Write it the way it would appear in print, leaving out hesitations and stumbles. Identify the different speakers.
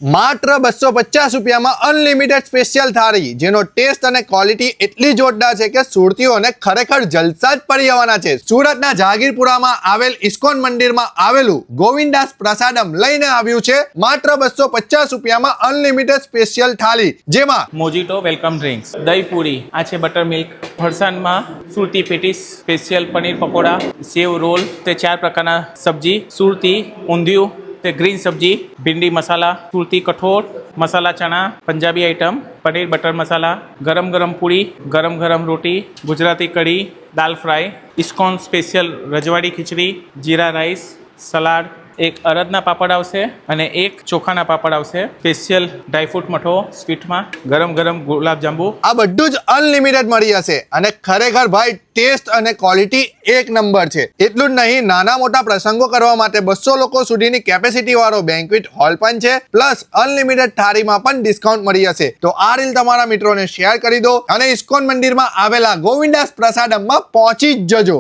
Speaker 1: માત્ર 250 રૂપિયામાં unlimited special થાળી, જેનો ટેસ્ટ અને ક્વોલિટી એટલી જોરદાર છે કે સુરતીઓને ખરેખર જલસા જ પડી જવાના છે। સુરતના જહાંગીરપુરામાં આવેલ ઇસ્કોન મંદિરમાં આવેલું ગોવિંદાસ પ્રસાદમ લઈને આવ્યું છે માત્ર 250 રૂપિયામાં અનલિમિટેડ સ્પેશિયલ થાળી, જેમાં
Speaker 2: મોજીટો વેલકમ ડ્રિંક્સ, દહીં પૂરી, આ છે બટર મિલ્ક, ફરસાણમાં સુરતી પેટીસ, સ્પેશિયલ પનીર પકોડા, સેવ રોલ, તે 4 પ્રકારના સબ્જી, સુરતી ઊંધિયું, તે ગ્રીન સબ્જી, ભીંડી મસાલા, સુરતી કઠોળ, મસાલા ચણા, પંજાબી આઈટમ, પનીર બટર મસાલા, ગરમ ગરમ પૂરી, ગરમ ગરમ રોટી, ગુજરાતી કઢી, દાલ ફ્રાય, ઇસ્કોન સ્પેશિયલ રજવાડી ખીચડી, જીરા રાઈસ, સલાડ, એક અડદના પાપડ આવશે અને એક ચોખાના પાપડ આવશે, સ્પેશિયલ ડ્રાયફ્રૂટ મઠો સ્વીટમાં, ગરમ ગરમ ગુલાબજાંબુ,
Speaker 1: આ બધું જ અનલિમિટેડ મળી જશે અને ખરેખર ભાઈ ટેસ્ટ અને ક્વોલિટી એક નંબર છે। એટલું જ નહીં, નાના મોટા પ્રસંગો કરવા માટે 200 લોકો સુધીની કેપેસિટી વાળો બેન્ક્વેટ હોલ પણ છે, પ્લસ અનલિમિટેડ થાળીમાં પણ ડિસ્કાઉન્ટ મળી જશે। તો આ રીલ તમારા મિત્રોને શેર કરી દો અને ઇસ્કોન મંદિરમાં આવેલા ગોવિંદાસ પ્રસાદમમાં પહોંચી જ જજો।